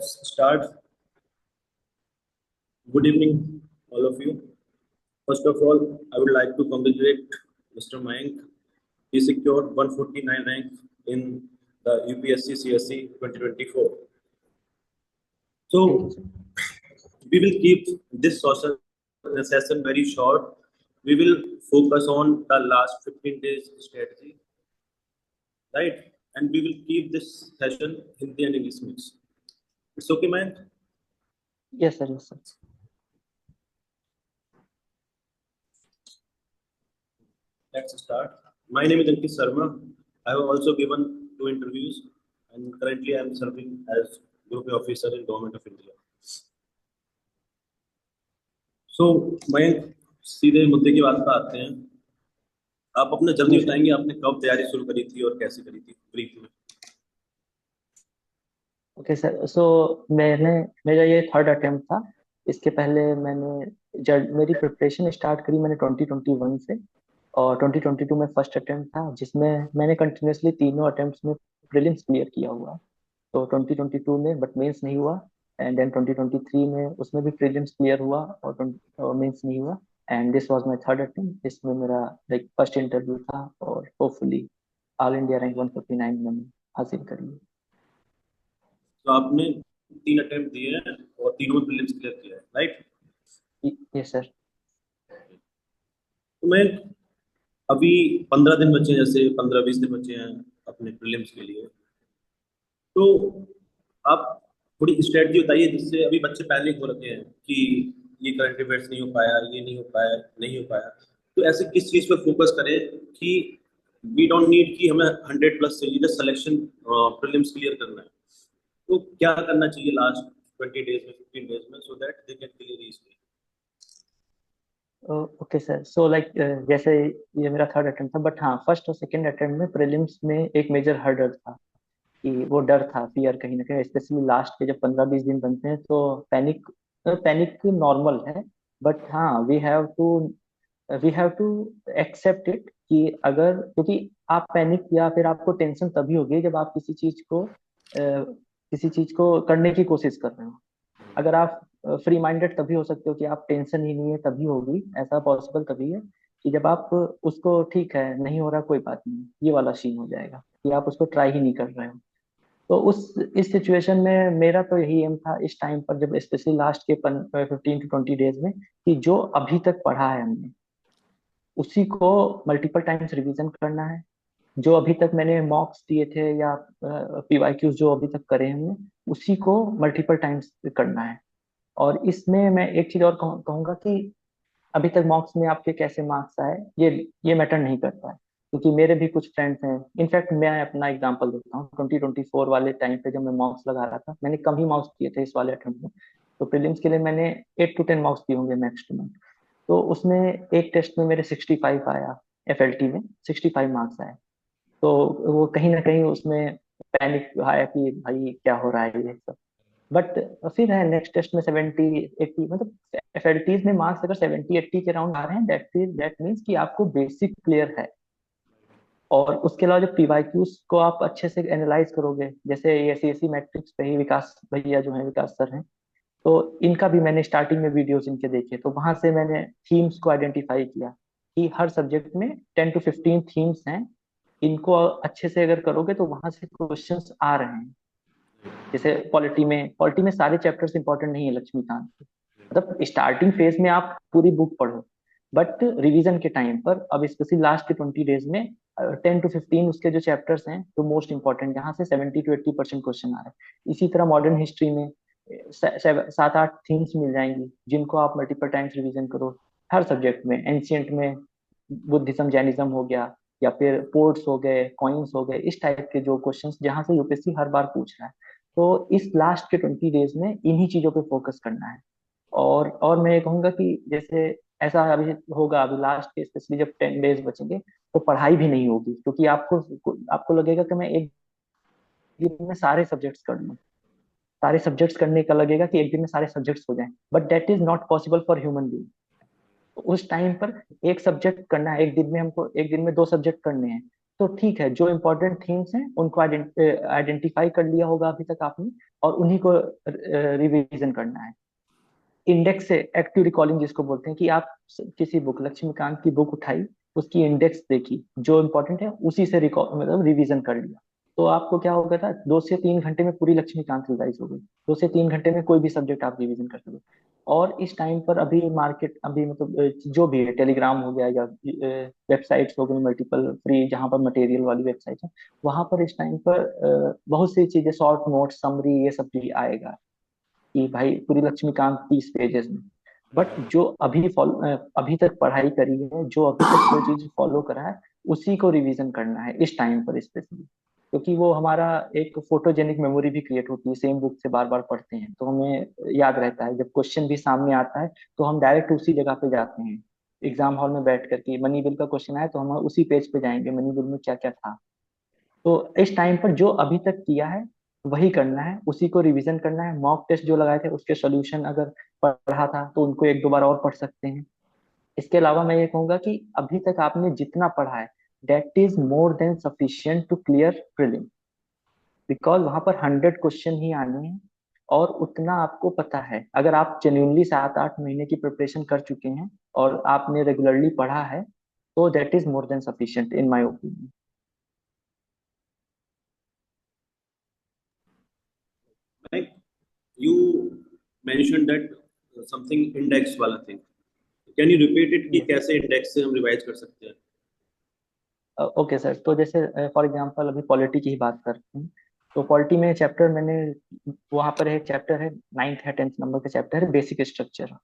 Let's start. Good evening, all of you. First of all, I would like to congratulate Mr. Mayank. He secured 149 rank in the UPSC CSC 2024. Thank you, So sir. we will keep this social session very short. We will focus on the last 15 days strategy, right? And we will keep this session Hindi and English mix. It's okay, Mayank? Yes, sir. Yes, sir. Let's start. My name is Ankit Sharma. I have also given 2 interviews, and currently I am serving as group officer in Government of India. So, Mayank, सीधे मुद्दे की बात पर आते हैं. आप अपना जल्दी बताएंगे आपने कब तैयारी शुरू करी थी और कैसे करी थी ब्रीफ में. ओके सर, सो मेरा ये थर्ड अटेम्प्ट था. इसके पहले मेरी प्रिपरेशन स्टार्ट करी मैंने 2021 से, और 2022 में फर्स्ट अटेम्प्ट था, जिसमें मैंने कंटिन्यूसली तीनों अटेम्प्ट्स में प्रीलिम्स क्लियर किया हुआ. तो 2022 में बट मेंस नहीं हुआ, एंड देन 2023 में उसमें भी प्रीलिम्स क्लियर हुआ और मेंस नहीं हुआ. And this was my third attempt. इसमें मेरा लाइक फर्स्ट इंटरव्यू था, और होपफुली ऑल इंडिया रैंक 149 मैंने हासिल कर लिया. तो आपने 3 अटेम्प्ट दिए हैं और तीनों में प्रीलिम्स क्लियर किया है, राइट? Yes sir. तो मैं अभी 15 दिन बचे हैं, जैसे 15-20 दिन बचे हैं अपने प्रीलिम्स के लिए. तो आप थोड़ी स्ट्रेटजी बताइए जिससे अभी बच्चे पैनिक हो रखे हैं कि ये करंट अफेयर्स नहीं हो पाया, ये नहीं हो पाया, नहीं हो पाया. तो ऐसे किस चीज पे फोकस करें कि वी डोंट नीड कि हमें 100 प्लस चाहिए, जस्ट सिलेक्शन प्रीलिम्स क्लियर करना है. तो क्या करना चाहिए लास्ट 20 डेज में, 15 डेज में, so that they can clear easily. Okay sir, so like जैसे ये मेरा थर्ड अटेम्प्ट था, बट हाँ, फर्स्ट और सेकंड अटेम्प्ट में प्रीलिम्स में एक मेजर हर्डल था, कि वो डर था, फियर कहीं ना कहीं, स्पेशली लास्ट के जब 15-20 दिन बनते हैं तो पैनिक नॉर्मल है. बट हाँ, we have to accept it, कि अगर, क्योंकि आप पैनिक या फिर आपको टेंशन तभी होगी जब आप किसी चीज को करने की कोशिश कर रहे हो. अगर आप फ्री माइंडेड तभी हो सकते हो कि आप टेंशन ही नहीं है तभी होगी. ऐसा पॉसिबल तभी है कि जब आप उसको, ठीक है नहीं हो रहा कोई बात नहीं, ये वाला सीन हो जाएगा कि आप उसको ट्राई ही नहीं कर रहे हो. तो इस सिचुएशन में मेरा तो यही एम था इस टाइम पर, जब स्पेशली लास्ट के 15 to 20 डेज में, कि जो अभी तक पढ़ा है हमने उसी को मल्टीपल टाइम्स रिवीजन करना है. जो अभी तक मैंने मॉक्स दिए थे या पीवाईक्यूज जो अभी तक करे हैं हमने, उसी को मल्टीपल टाइम्स करना है. और इसमें मैं एक चीज और कहूंगा कि अभी तक मॉक्स में आपके कैसे मार्क्स आए, ये मैटर नहीं करता है, क्योंकि मेरे भी कुछ फ्रेंड्स हैं. इनफैक्ट मैं अपना एग्जांपल देता हूँ, 2024 वाले टाइम पे जब मैं मॉक्स लगा रहा था, मैंने कम ही मार्क्स दिए थे इस वाले अटेम्प्ट में. तो प्रीलिम्स के लिए मैंने 8 to 10 मार्क्स दिए होंगे मैक्स टू मैक्स. तो उसमें एक टेस्ट में मेरे 65 आया, एफएलटी में 65 मार्क्स आए. तो वो कहीं ना कहीं उसमें पैनिक आया कि भाई क्या हो रहा है ये सब. बट फिर है नेक्स्ट टेस्ट में 70-80, मतलब एफएलटीज में मार्क्स अगर 70-80 के राउंड आ रहे हैं, दैट मीन्स कि आपको बेसिक क्लियर है. और उसके अलावा जो पीवाईक्यूज को आप अच्छे से एनालाइज करोगे, जैसे ये सीएससी मैट्रिक्स पे ही विकास भैया जो है, विकास सर हैं, तो इनका भी मैंने स्टार्टिंग में वीडियोस इनके देखे, तो वहां से मैंने थीम्स को आइडेंटिफाई किया कि हर सब्जेक्ट में 10 to 15 थीम्स हैं. इनको अच्छे से अगर करोगे तो वहां से क्वेश्चंस आ रहे हैं. जैसे पॉलिटी में सारे चैप्टर्स इंपॉर्टेंट नहीं है लक्ष्मीकांत के. मतलब स्टार्टिंग फेज में आप पूरी बुक पढ़ो, बट रिवीजन के टाइम पर, अब स्पेशली लास्ट के 20 डेज में 10 to 15 उसके जो चैप्टर्स हैं तो मोस्ट इंपॉर्टेंट, यहाँ से 70 to 80% क्वेश्चन आ रहे हैं. इसी तरह मॉडर्न हिस्ट्री में 7-8 थीम्स मिल जाएंगी, जिनको आप मल्टीपल टाइम्स रिवीजन करो. हर सब्जेक्ट में, एंशियंट में बुद्धिज्म जैनिज्म हो गया, या फिर पोर्ट्स हो गए, कॉइन्स हो गए, इस टाइप के जो क्वेश्चंस जहां से यूपीएससी हर बार पूछ रहा है. तो इस लास्ट के 20 डेज में इन्हीं चीजों पे फोकस करना है. और मैं ये कहूंगा कि जैसे ऐसा अभी होगा, अभी लास्ट के स्पेशली जब 10 डेज बचेंगे, तो पढ़ाई भी नहीं होगी, क्योंकि आपको लगेगा कि मैं एक दिन में सारे सब्जेक्ट्स कर लूँ. सारे सब्जेक्ट्स करने का लगेगा कि एक दिन में सारे सब्जेक्ट्स हो जाएं, but that is not possible for human being. उस टाइम पर एक सब्जेक्ट करना है, एक दिन में हमको एक दिन में 2 सब्जेक्ट करने हैं, तो तो ठीक है, जो इम्पोर्टेंट थीम्स हैं उनको आइडेंटिफाई कर लिया होगा अभी तक आपने, और उन्हीं को रिवीजन करना है। इंडेक्स से एक्टिव रिकॉलिंग जिसको बोलते हैं, कि आप किसी बुक, लक्ष्मीकांत की बुक उठाई, उसकी इंडेक्स देखी, जो इम्पोर्टेंट है उसी से रिकॉल मतलब रिवीजन कर लिया, तो आपको क्या हो गया था, 2 से 3 घंटे में पूरी लक्ष्मीकांत रिवाइज हो गई। 2 से 3 घंटे में कोई भी सब्जेक्ट आप रिवीजन कर सकते हो। और इस टाइम पर अभी मार्केट, अभी मतलब जो भी है, टेलीग्राम हो गया या वेबसाइट्स हो गई मल्टीपल फ्री, जहाँ पर मटेरियल वाली वेबसाइट है, वहां पर इस टाइम पर बहुत सी चीजें, शॉर्ट नोट, समरी, ये सब भी आएगा कि भाई पूरी लक्ष्मीकांत 30 पेजेस में। बट जो अभी तक पढ़ाई करी है, जो अभी तक जो चीज फॉलो करा है, उसी को रिवीजन करना है इस टाइम पर स्पेशली, क्योंकि वो हमारा एक फोटोजेनिक मेमोरी भी क्रिएट होती है, सेम बुक से बार बार पढ़ते हैं तो हमें याद रहता है। जब क्वेश्चन भी सामने आता है तो हम डायरेक्ट उसी जगह पे जाते हैं। एग्जाम हॉल में बैठ करके मनी बिल का क्वेश्चन आया तो हम उसी पेज पे जाएंगे, मनी बिल में क्या क्या था। तो इस टाइम पर जो अभी तक किया है वही करना है, उसी को रिवीजन करना है। मॉक टेस्ट जो लगाए थे उसके सॉल्यूशन अगर पढ़ा था तो उनको एक दो बार और पढ़ सकते हैं। इसके अलावा मैं ये कहूंगा कि अभी तक आपने जितना पढ़ा है, that is more than sufficient to clear prelim, because वहां पर 100 क्वेश्चन ही आने हैं। और उतना आपको पता है, अगर आप जेन्युइनली 7-8 महीने की प्रिपरेशन कर चुके हैं और आपने रेगुलरली पढ़ा है, तो that is more than sufficient in my opinion. Like you mention that something index वाला thing, can you repeat it कि कैसे इंडेक्स से हम रिवाइज कर सकते हैं? ओके सर, तो जैसे फॉर एग्जांपल अभी पॉलिटी की ही बात करते हैं। तो पॉलिटी में चैप्टर मैंने, वहाँ पर एक चैप्टर है, 9th या 10th नंबर का चैप्टर है, बेसिक स्ट्रक्चर।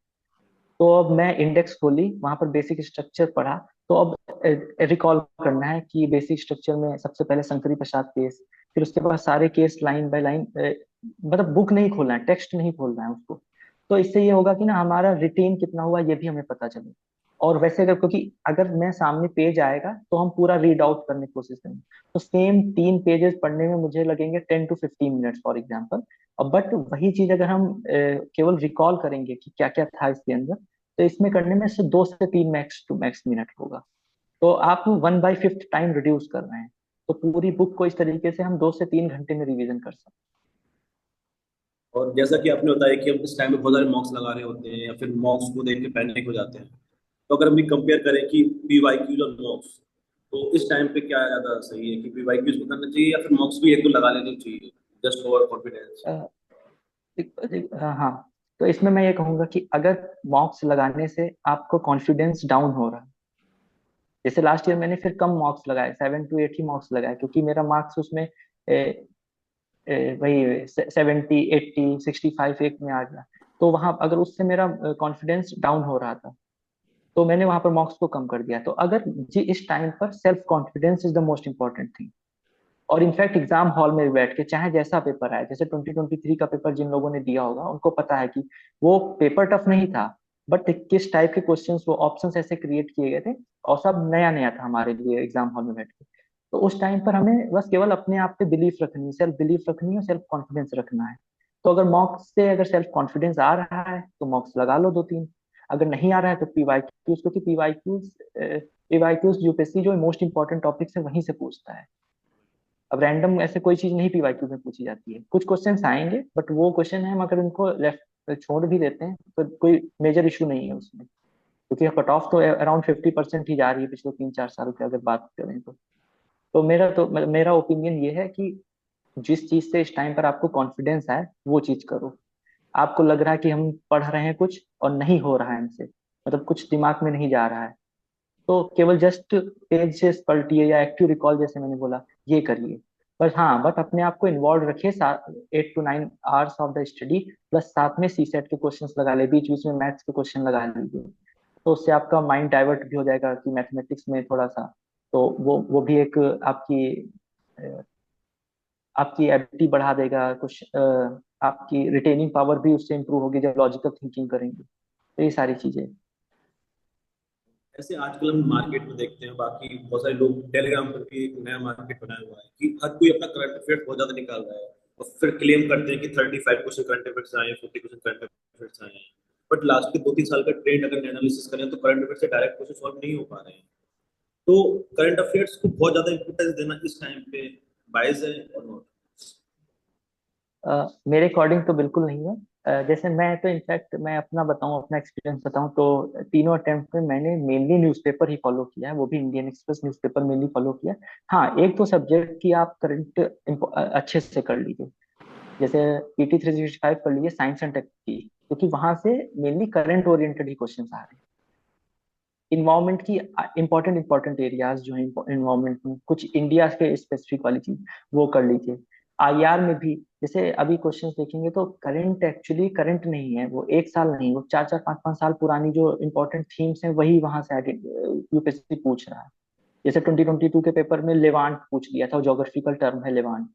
तो अब मैं इंडेक्स खोली, वहाँ पर बेसिक स्ट्रक्चर पढ़ा। तो अब रिकॉल करना है कि बेसिक स्ट्रक्चर में सबसे पहले शंकरी प्रसाद केस, फिर उसके बाद सारे केस लाइन बाय लाइन, मतलब बुक नहीं खोलना है, टेक्स्ट नहीं खोलना है उसको। तो इससे ये होगा कि ना हमारा रिटेन कितना हुआ ये भी हमें पता चले। और वैसे अगर, क्योंकि अगर मैं सामने पेज आएगा तो हम पूरा रीड आउट करने की कोशिश करेंगे, तो सेम 3 पेजेस पढ़ने में मुझे लगेंगे 10 to 15 मिनट्स फॉर एग्जाम्पल। अब बट वही चीज अगर हम केवल रिकॉल करेंगे कि क्या क्या था इसके अंदर, तो इसमें करने में से 2 से 3 मैक्स टू मैक्स मिनट होगा। तो आप 1/5 टाइम रिड्यूस कर रहे हैं। तो पूरी बुक को इस तरीके से हम 2 से 3 घंटे में रिवीजन कर सकते और जैसा कि आपने बताया कि हम इस टाइम में बहुत सारे मॉक्स लगा रहे होते हैं या फिर मॉक्स को देख के पैनिक हो जाते हैं, तो अगर हम भी कंपेयर करें कि पीवाईक्यूज और मॉक्स, तो इस टाइम पे क्या ज्यादा सही है कि पीवाईक्यूज को करना चाहिए या फिर मॉक्स भी एक दो लगा लेनी चाहिए जस्ट फॉर कॉन्फिडेंस? हैं। हाँ, तो इसमें मैं ये कहूंगा कि अगर मॉक्स लगाने से आपको कॉन्फिडेंस डाउन हो रहा है, जैसे लास्ट ईयर मैंने फिर कम मार्क्स लगाए, 7 to 8 ही मार्क्स लगाए, क्योंकि मेरा मार्क्स उसमें वही 70, 80, 65 एक में आ गया। तो वहां अगर उससे मेरा कॉन्फिडेंस डाउन हो रहा था, तो मैंने वहां पर मार्क्स को कम कर दिया। तो अगर जी इस टाइम पर self confidence is the most important thing. और इनफैक्ट एग्जाम हॉल में बैठ के चाहे जैसा पेपर आए, जैसे 2023 का पेपर जिन लोगों ने दिया होगा उनको पता है कि वो पेपर टफ नहीं था, बट किस टाइप के क्वेश्चंस, वो ऑप्शंस ऐसे क्रिएट किए गए थे, और सब नया नया था हमारे लिए एग्जाम हॉल में बैठ के। तो उस टाइम पर हमें बस केवल अपने आप पे बिलीफ रखनी, सेल्फ बिलीफ रखनी है, सेल्फ कॉन्फिडेंस रखना है। तो अगर मॉक्स से अगर सेल्फ कॉन्फिडेंस आ रहा है तो मॉक्स लगा लो 2-3। अगर नहीं आ रहा है तो पीवाईक्यूज, क्योंकि पीवाईक्यूज यूपीएससी जो मोस्ट इंपॉर्टेंट टॉपिक है वहीं से पूछता है। अब रैंडम ऐसे कोई चीज नहीं पीवाईक्यू में पूछी जाती है, कुछ क्वेश्चन आएंगे बट वो क्वेश्चन है, हम अगर उनको लेफ्ट छोड़ भी देते हैं तो कोई मेजर इशू नहीं है उसमें, क्योंकि कट ऑफ तो अराउंड 50% ही जा रही है पिछले 3-4 साल की अगर बात करें तो मेरा ओपिनियन ये है कि जिस चीज से इस टाइम पर आपको कॉन्फिडेंस है वो चीज करो। आपको लग रहा है कि हम पढ़ रहे हैं कुछ और नहीं हो रहा है हमसे, मतलब कुछ दिमाग में नहीं जा रहा है, तो केवल जस्ट पेज से पलटिए या एक्टिव रिकॉल जैसे मैंने बोला, ये करिए। पर हाँ, बट अपने आप को इन्वॉल्व रखिए, 8 to 9 hours of the study, plus साथ में सी सेट के क्वेश्चंस लगा ले, बीच बीच में मैथ्स के क्वेश्चन लगा लीजिए। तो उससे आपका माइंड डाइवर्ट भी हो जाएगा कि मैथमेटिक्स में थोड़ा सा, तो वो भी एक आपकी अ, आपकी एबिलिटी बढ़ा देगा कुछ, आपकी रिटेनिंग पावर भी उससे इंप्रूव होगी जब लॉजिकल थिंकिंग करेंगे। तो ये सारी चीजें। ऐसे आजकल हम मार्केट में देखते हैं, बाकी बहुत सारे लोग टेलीग्राम पर भी एक नया मार्केट बनाया हुआ है कि हर कोई अपना करंट अफेयर बहुत ज्यादा निकाल रहा है और फिर क्लेम करते हैं कि 35 क्वेश्चन करंट अफेयर्स आए हैं, 40 क्वेश्चन करंट अफेयर्स आए हैं। बट लास्ट के 2-3 साल का ट्रेंड अगर एनालिसिस करें तो करंट अफेयर से डायरेक्ट क्वेश्चन सॉल्व नहीं हो पा रहे हैं। तो करंट अफेयर्स को बहुत ज्यादा इंपोर्टेंस देना इस टाइम पे बायस है और नॉट? मेरे अकॉर्डिंग तो बिल्कुल नहीं है। जैसे मैं तो इनफैक्ट मैं अपना बताऊं, अपना एक्सपीरियंस बताऊं, तो तीनों अटेम्प्ट में मैंने मेनली न्यूज़पेपर ही फॉलो किया है, वो भी Indian express newspaper mainly follow किया। हाँ, एक तो सब्जेक्ट की आप करंट अच्छे से कर लीजिए, जैसे PT 365 कर लीजिए साइंस एंड टेक की, क्योंकि वहां से मेनली करंट ओरिएंटेड ही क्वेश्चन आ रहे हैं। इन्वायरमेंट की इंपॉर्टेंट इंपॉर्टेंट एरियाज जो है इन्वायरमेंट में, कुछ इंडिया के स्पेसिफिक वाली चीज वो कर लीजिए। IR में भी जैसे अभी क्वेश्चंस देखेंगे तो करंट एक्चुअली करंट नहीं है, वो एक साल नहीं, वो चार चार पांच पांच साल पुरानी जो इंपॉर्टेंट थीम्स हैं वही वहां से UPSC पूछ रहा है। जैसे 2022 के पेपर में लेवांट पूछ लिया था, जोग्राफिकल टर्म है लेवांट,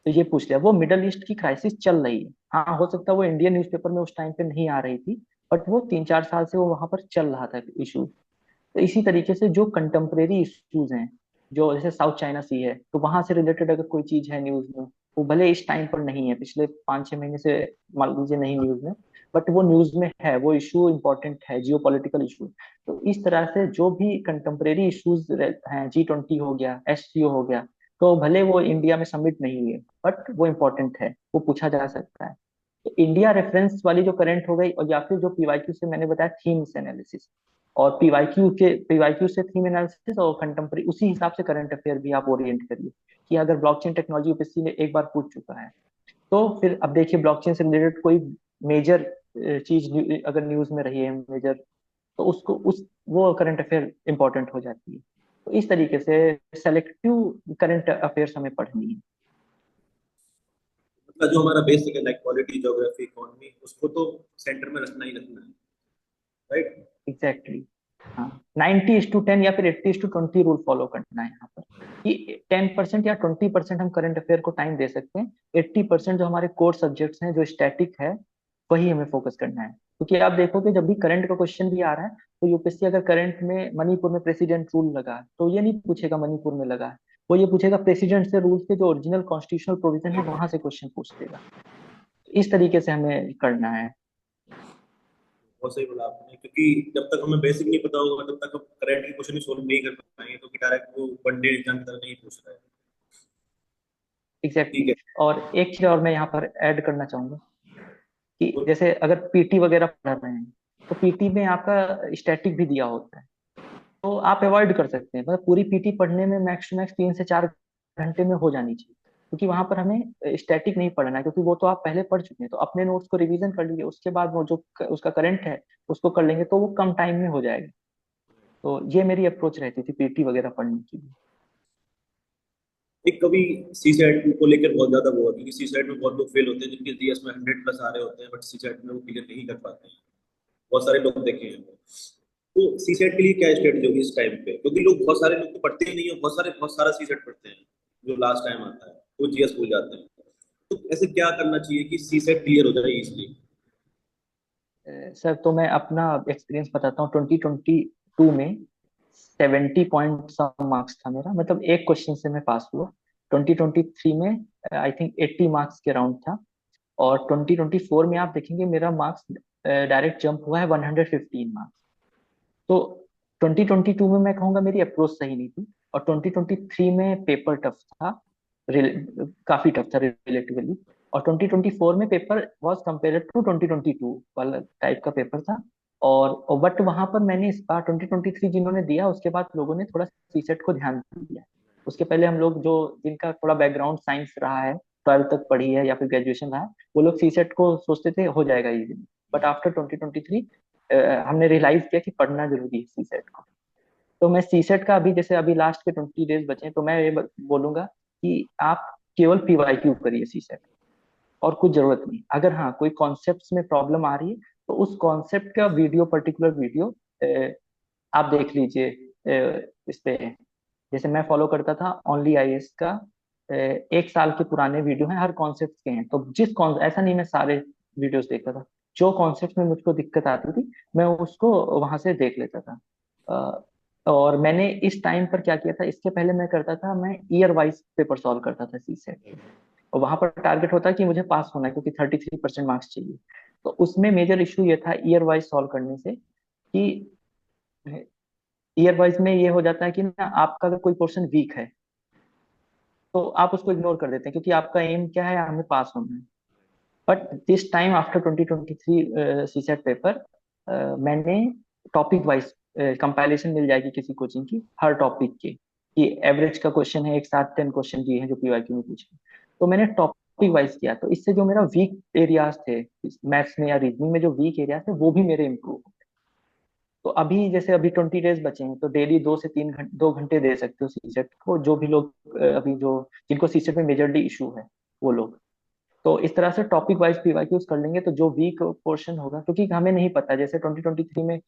तो ये पूछ लिया। वो मिडल ईस्ट की क्राइसिस चल रही है, हाँ हो सकता है वो इंडियन न्यूज़पेपर में उस टाइम पे नहीं आ रही थी, बट वो 3 4 साल से वो वहां पर चल रहा था इशू। तो इसी तरीके से जो कंटेम्प्रेरी इश्यूज हैं, जो जैसे साउथ चाइना सी है, तो वहां से रिलेटेड अगर कोई चीज है न्यूज में, वो भले इस टाइम पर नहीं है, पिछले 5 6 महीने से मान लीजिए नहीं न्यूज में, बट वो न्यूज में है, वो इशू इंपॉर्टेंट है, जियो पॉलिटिकल इशू। तो इस तरह से जो भी कंटेम्प्रेरी इश्यूज हैं, G20 हो गया, SCO हो गया, तो भले वो इंडिया में सबमिट नहीं हुए, बट वो इम्पोर्टेंट है, वो पूछा जा सकता है। तो इंडिया रेफरेंस वाली जो करंट हो गई, और या फिर जो PYQ से मैंने बताया थीम्स एनालिसिस, और PYQ से थीम एनालिसिस और कंटेम्प्रेरी, उसी हिसाब से करंट अफेयर भी आप ओरिएंट करिए। कि अगर ब्लॉकचेन टेक्नोलॉजी UPSC ने एक बार पूछ चुका है, तो फिर अब देखिए ब्लॉकचेन से रिलेटेड कोई मेजर चीज अगर न्यूज में रही है मेजर, तो उसको उस वो करंट अफेयर इंपॉर्टेंट हो जाती है। तो इस तरीके से सेलेक्टिव करंट अफेयर्स हमें पढ़नी है। मतलब जो हमारा बेसिक है लाइक पॉलिटी, ज्योग्राफी, इकोनॉमी, उसको तो सेंटर में रखना ही रखना है, राइट? Exactly exactly। हाँ, 90:10 या फिर 80:20 रूल फॉलो करना है यहाँ पर, कि 10% या 20% हम करंट अफेयर को टाइम दे सकते हैं, 80% जो हमारे कोर सब्जेक्ट्स हैं जो स्टैटिक है, वही हमें फोकस करना है। क्योंकि आप देखोगे जब भी करंट का क्वेश्चन भी आ रहा है, तो UPSC अगर करंट में मणिपुर में प्रेसिडेंट रूल लगा है, तो ये नहीं पूछेगा मणिपुर में लगा है, वो ये पूछेगा प्रेसिडेंट से रूल के जो ओरिजिनल कॉन्स्टिट्यूशनल प्रोविजन है वहां से क्वेश्चन पूछ देगा। इस तरीके से हमें करना है। बहुत सही बोला आपने, क्योंकि जब तक हमें बेसिक नहीं पता होगा तब तक हम करंट की क्वेश्चन ही सोल्व नहीं कर पाएंगे, तो डायरेक्ट वो वनडे एग्जाम की तरह नहीं पूछ रहा है। एग्जैक्टली ठीक है। exactly। और एक चीज और मैं यहाँ पर ऐड करना चाहूंगा, कि तो जैसे अगर PT वगैरह पढ़ रहे हैं, तो PT में आपका स्टैटिक भी दिया होता है, तो आप अवॉइड कर सकते हैं, मतलब पूरी PT पढ़ने में मैक्स टू मैक्स 3 से 4 घंटे में हो जानी चाहिए। क्योंकि वहां पर हमें स्टैटिक नहीं पढ़ना है, क्योंकि वो तो आप पहले पढ़ चुके हैं, तो अपने नोट्स को रिवीजन कर लीजिए, उसके बाद वो जो उसका करंट है उसको कर लेंगे, तो वो कम टाइम में हो जाएगा। तो ये मेरी अप्रोच रहती थी PT वगैरह पढ़ने की भी। एक कभी सी सेट को लेकर बहुत ज्यादा वो है, क्योंकि सी सेट में बहुत लोग फेल होते हैं जिनके जीएस में 100+ आ रहे होते हैं, बट सी सेट में वो क्लियर नहीं कर पाते हैं। बहुत सारे लोग देखे हैं। तो सी सेट के लिए क्या स्ट्रेटजी होगी इस टाइम पे, क्योंकि लोग बहुत सारे लोग तो पढ़ते ही नहीं है, बहुत सारा सी सेट पढ़ते हैं, जो लास्ट टाइम आता है वो जीएस भूल जाते हैं। तो ऐसे क्या करना चाहिए कि सी सेट क्लियर हो जाए इसलिए? सर, तो मैं अपना एक्सपीरियंस बताता हूँ। 2022 में 70 पॉइंट सम मार्क्स था मेरा, मतलब एक क्वेश्चन से मैं पास हुआ। 2023 में आई थिंक 80 मार्क्स के राउंड था। और 2024 में आप देखेंगे मेरा मार्क्स डायरेक्ट जंप हुआ है 115 मार्क्स। तो 2022 में मैं कहूँगा मेरी अप्रोच सही नहीं थी, और 2023 में पेपर टफ था, काफी टफ था रिलेटिवली। और 2024 में पेपर वाज कंपेयर्ड टू 2022 वाला टाइप का पेपर था। और बट वहां पर मैंने इस बार 2023 जिन्होंने दिया, उसके बाद लोगों ने थोड़ा सीसेट को ध्यान दिया। उसके पहले हम लोग जो जिनका थोड़ा बैकग्राउंड साइंस रहा है, 12th तक पढ़ी है या फिर ग्रेजुएशन रहा है, वो लोग सीसेट को सोचते थे हो जाएगा इजीली। बट आफ्टर 2023 हमने रियलाइज किया कि पढ़ना जरूरी है सीसेट को। तो मैं सीसेट का अभी, जैसे अभी लास्ट के 20 डेज बचे हैं, तो मैं ये बोलूंगा कि आप केवल PYQ करिए सीसेट, और कुछ जरूरत नहीं। अगर हाँ कोई कॉन्सेप्ट्स में प्रॉब्लम आ रही है, तो उस कॉन्सेप्ट का वीडियो, पर्टिकुलर वीडियो आप देख लीजिए इस पे। जैसे मैं फॉलो करता था ओनली IAS का, 1 साल के पुराने वीडियो हैं, हर कॉन्सेप्ट के हैं, तो ऐसा नहीं मैं सारे वीडियोस देखता था, जो कॉन्सेप्ट में मुझको दिक्कत आती थी मैं उसको वहां से देख लेता था। और मैंने इस टाइम पर क्या किया था, इसके पहले मैं करता था, मैं ईयर वाइज पेपर सॉल्व करता था CSET के। और वहां पर टारगेट होता है कि मुझे पास होना है, क्योंकि 33% मार्क्स चाहिए। तो उसमें मेजर इशू ये था ईयर वाइज सॉल्व करने से, कि ईयर वाइज में ये हो जाता है कि ना आपका अगर कोई पोर्शन वीक है तो आप उसको इग्नोर कर देते हैं, क्योंकि आपका एम क्या है, हमें पास होना है। But this time after 2023 CSAT paper, मैंने टॉपिक वाइज कंपाइलेशन मिल जाएगी किसी कोचिंग की हर टॉपिक की, कि एवरेज का क्वेश्चन है, एक साथ 10 क्वेश्चन दिए हैं जो पीवाईक्यू में पूछे। तो मैंने टॉपिक वाइज किया, तो इससे जो मेरा वीक एरियाज थे मैथ्स में या रीजनिंग में, जो वीक एरियाज थे वो भी मेरे इम्प्रूव। तो अभी जैसे अभी 20 डेज बचे हैं, तो डेली 2 से 3 घंटे 2 घंटे दे सकते हो सीसेट को, जो भी लोग अभी जो जिनको सीसेट में मेजरली इशू है वो लोग। तो इस तरह से टॉपिक वाइज पीवाईक्यूज कर लेंगे, तो जो वीक पोर्शन होगा, क्योंकि हमें नहीं पता, जैसे 2023 में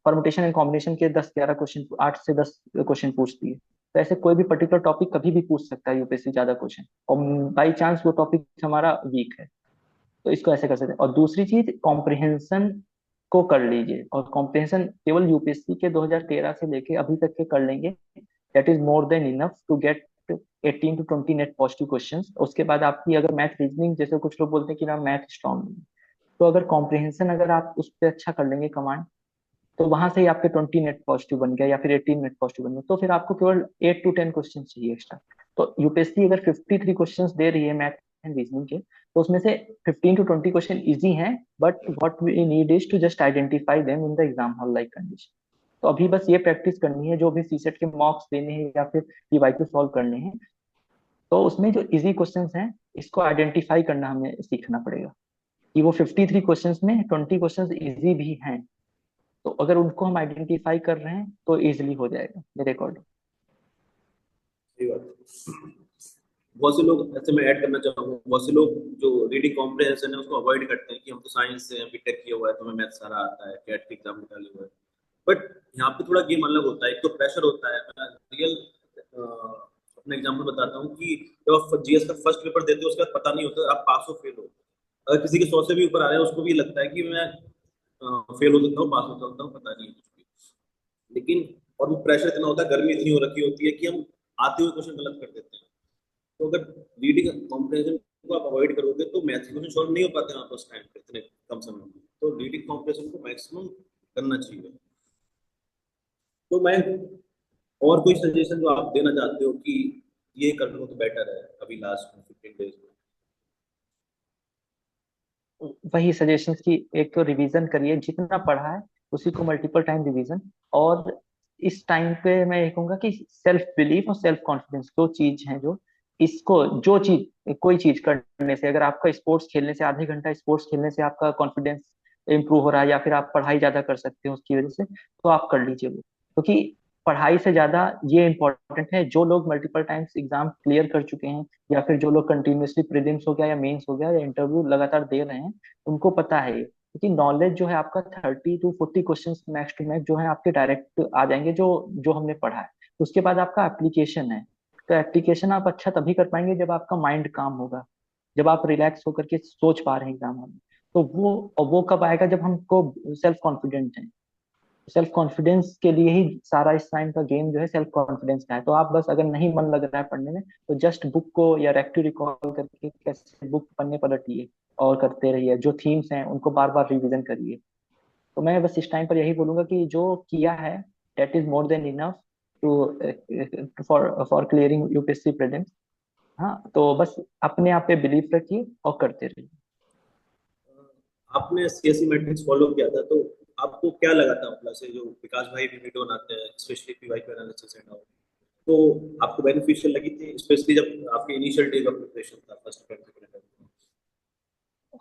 परमुटेशन एंड कॉम्बिनेशन के 10-11 क्वेश्चन, 8 से 10 क्वेश्चन पूछती है। तो ऐसे कोई भी पर्टिकुलर टॉपिक कभी भी पूछ सकता है यूपीएससी ज्यादा क्वेश्चन, और बाई चांस वो टॉपिक हमारा वीक है, तो इसको ऐसे कर सकते हैं। और दूसरी चीज, कॉम्प्रिहेंशन को कर लीजिए, और कॉम्प्रिहेंशन केवल यूपीएससी के 2013 से लेके अभी तक के कर लेंगे, that is more than enough to get 18 to 20 net positive questions. उसके बाद आपकी अगर मैथ रीजनिंग, जैसे कुछ लोग बोलते हैं कि ना मैथ स्ट्रॉन्ग नहीं है, तो अगर कॉम्प्रिहेंशन अगर आप उस पर अच्छा कर लेंगे कमांड, तो वहां से ही आपके 20 नेट पॉजिटिव बन गया या फिर 18 नेट पॉजिटिव बन गया, तो फिर आपको केवल 8 to 10 क्वेश्चन चाहिए एक्स्ट्रा। तो यूपीएससी अगर 53 क्वेश्चन दे रही है मैथ एंड रीजनिंग के, तो उसमें से 15 to 20 क्वेश्चन इजी हैं, but what we need is to just identify them in the exam hall like condition. तो अभी बस ये प्रैक्टिस करनी है, जो भी सीसेट के मॉक्स देने हैं या फिर पीवाईक्यू सॉल्व करने हैं, तो उसमें जो इजी क्वेश्चंस हैं इसको आइडेंटिफाई करना हमें सीखना पड़ेगा, कि वो 53 क्वेश्चंस में 20 क्वेश्चंस इजी भी हैं। तो अगर उनको हम आइडेंटिफाई कर रहे हैं तो इजिली हो जाएगा मेरे अकॉर्डिंग। सही बात है। बहुत से लोग, ऐसे मैं ऐड करना चाहूंगा, बहुत से लोग जो रीडिंग कॉम्प्रिहेंशन है उसको अवॉइड करते हैं कि हम तो साइंस से बीटेक किया हुआ है तो हमें मैथ सारा आता है, कैट के एग्जाम निकाले हुए हैं। बट यहाँ पे थोड़ा गेम अलग होता है, एक तो प्रेशर होता है। मैं रियल अपना एग्जाम्पल बताता हूँ कि जब आप जीएस का फर्स्ट पेपर देते हो उसके बाद पता नहीं होता आप पास हो फेल हो। अगर किसी के 100 से भी ऊपर आ रहे हैं उसको भी लगता है कि मैं फेल हो सकता हूँ, पास हो सकता हूँ, पता नहीं है कुछ भी। लेकिन और वो प्रेशर इतना होता है, गर्मी इतनी हो रखी होती है कि हम आते हुए क्वेश्चन गलत कर देते हैं। तो अगर रीडिंग कॉम्प्रिहेंशन को आप अवॉइड करोगे तो मैथ्स के क्वेश्चन सॉल्व नहीं हो पाते हैं आप उस टाइम पे इतने कम समय में। तो रीडिंग कॉम्प्रिहेंशन को मैक्सिमम करना चाहिए। तो मैं, और कोई सजेशन जो आप देना चाहते हो कि ये कर लो तो बेटर है अभी लास्ट में 15 डेज में? वही सजेशंस की, एक तो रिवीजन करिए जितना पढ़ा है, उसी को मल्टीपल टाइम रिवीजन। और इस टाइम पे मैं ये कहूंगा कि सेल्फ बिलीफ और सेल्फ कॉन्फिडेंस दो चीज हैं, जो इसको, जो चीज कोई चीज करने से, अगर आपका स्पोर्ट्स खेलने से, आधे घंटा स्पोर्ट्स खेलने से आपका कॉन्फिडेंस इंप्रूव हो रहा है, या फिर आप पढ़ाई ज्यादा कर सकते हैं उसकी वजह से, तो आप कर लीजिए वो। क्योंकि पढ़ाई से ज्यादा ये इंपॉर्टेंट है, जो लोग मल्टीपल टाइम्स एग्जाम क्लियर कर चुके हैं, या फिर जो लोग कंटिन्यूअसली प्रीलिम्स हो गया या मेंस हो गया या इंटरव्यू लगातार दे रहे हैं, उनको पता है ये। क्योंकि नॉलेज जो है आपका 30 to 40 question max to max जो है आपके डायरेक्ट आ जाएंगे, जो जो हमने पढ़ा है। उसके बाद आपका एप्लीकेशन है। तो एप्लीकेशन आप अच्छा तभी कर पाएंगे जब आपका माइंड काम होगा, जब आप रिलैक्स होकर के सोच पा रहे हैं एग्जाम में। तो वो कब आएगा, जब हमको सेल्फ कॉन्फिडेंट है। सेल्फ कॉन्फिडेंस के लिए ही सारा इस टाइम का गेम जो है सेल्फ कॉन्फिडेंस का है। तो आप बस, अगर नहीं मन लग रहा है पढ़ने में, तो जस्ट बुक को या रेक्टू रिकॉल करके कैसे बुक पन्ने पलटिए और करते रहिए, जो थीम्स हैं उनको बार बार रिवीजन करिए। तो मैं बस इस टाइम पर यही बोलूंगा कि जो किया है that is more than enough to for clearing UPSC prelims. हाँ, तो बस अपने आप पे बिलीव रखिए और करते रहिए। आपने सीएससी मैट्रिक्स फॉलो किया था तो आपको क्या लगा था, मतलब से जो विकास भाई भी वीडियो बनाते हैं specially PYQ analysis and all, तो आपको बेनिफिशियल लगी थी, स्पेशली जब आपके इनिशियल डेज ऑफ प्रिपरेशन था फर्स्ट अटेम्प्ट?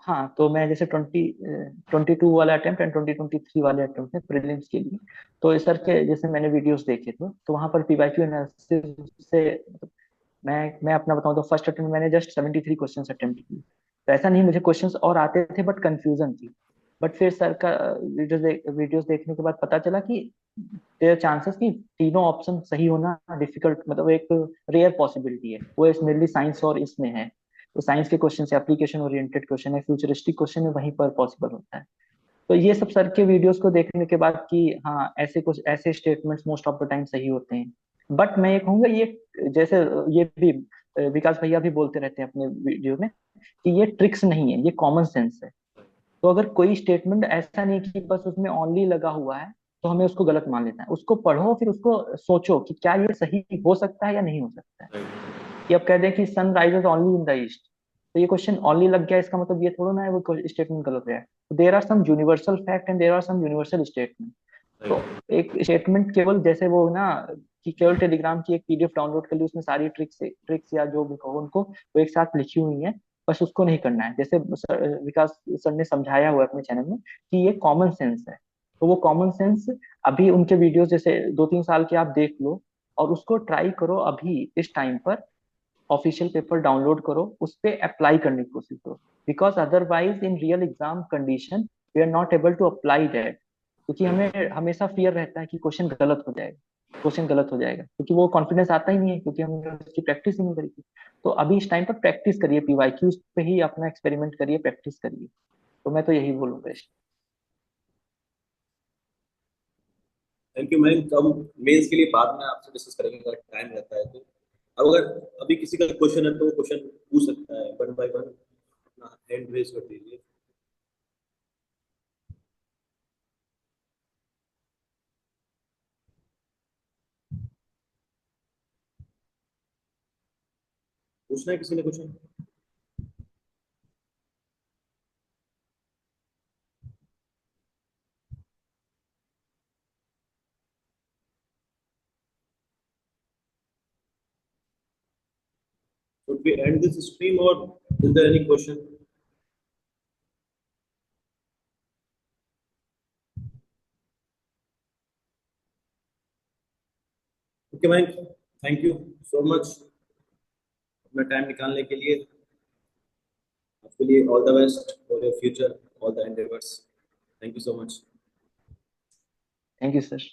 हाँ, तो मैं जैसे 2022 वाला अटेम्प्ट एंड 2023 वाले अटेम्प्ट में प्रीलिम्स के लिए, तो इस सर के जैसे मैंने वीडियोस देखे थे, तो वहां पर पीवाईक्यू एनालिसिस से, मैं अपना बताऊं तो फर्स्ट अटेम्प्ट में मैंने जस्ट 73 क्वेश्चंस अटेम्प्ट किए। तो ऐसा नहीं, मुझे क्वेश्चंस और आते थे बट कंफ्यूजन थी। बट फिर सर का वीडियोस देखने के बाद पता चला कि देयर चांसेस कि तीनों ऑप्शन सही होना डिफिकल्ट, मतलब एक रेयर पॉसिबिलिटी है, वो इस मेनली साइंस और इसमें है। तो साइंस के क्वेश्चन से एप्लीकेशन ओरिएंटेड क्वेश्चन है, फ्यूचरिस्टिक क्वेश्चन है, वहीं पर पॉसिबल होता है। तो ये सब सर के वीडियोस को देखने के बाद कि हाँ, ऐसे कुछ ऐसे statements most of the time सही होते हैं। बट मैं ये कहूंगा, ये जैसे ये भी विकास भैया भी बोलते रहते हैं अपने वीडियो में, कि ये ट्रिक्स नहीं है, ये कॉमन सेंस है। तो अगर कोई स्टेटमेंट ऐसा नहीं कि बस उसमें ओनली लगा हुआ है, तो हमें उसको गलत मान लेना है। उसको पढ़ो, फिर उसको सोचो कि क्या ये सही हो सकता है या नहीं हो सकता है। राइट। कि अब कह दें कि sun rises only in the east, तो ये क्वेश्चन ओनली लग गया, इसका मतलब ये थोड़ा ना है वो स्टेटमेंट गलत है। There are some universal fact and there are some universal statement. तो राइट। एक स्टेटमेंट केवल जैसे वो ना, कि केवल टेलीग्राम की एक पीडीएफ डाउनलोड कर ली, उसमें सारी ट्रिक्स या जो भी कहो उनको वो एक साथ लिखी हुई है, बस उसको नहीं करना है। जैसे विकास सर ने समझाया हुआ है अपने चैनल में कि ये कॉमन सेंस है, तो वो कॉमन सेंस अभी उनके वीडियोस जैसे 2-3 साल के आप देख लो, और उसको ट्राई करो अभी इस टाइम पर। ऑफिशियल पेपर डाउनलोड करो, उस पर अप्लाई करने की कोशिश करो, because otherwise in real exam condition we are not able to apply that. क्योंकि राइट। हमें हमेशा फियर रहता है कि क्वेश्चन गलत हो जाएगा, क्वेश्चन गलत हो जाएगा, क्योंकि वो कॉन्फिडेंस आता ही नहीं है, क्योंकि हमने उसकी प्रैक्टिस ही नहीं करी थी। तो अभी इस टाइम पर प्रैक्टिस करिए, पीवाईक्यूज पे ही अपना एक्सपेरिमेंट करिए, प्रैक्टिस करिए। तो मैं तो यही बोलूंगा। Thank you ma'am. हम मेंस के लिए बाद में आपसे डिस्कस करेंगे अगर टाइम रहता है तो। अब अगर अभी किसी का क्वेश्चन है तो वो क्वेश्चन पूछ सकता है वन बाय वन, अपना हैंड रेज कर दीजिए। पूछना है किसी ने question? Should we end this stream or is there any question? Okay ma'am, thank you so much अपना टाइम निकालने के लिए। आपके लिए all the best for your future, all the endeavours. Thank you so much. Thank you sir.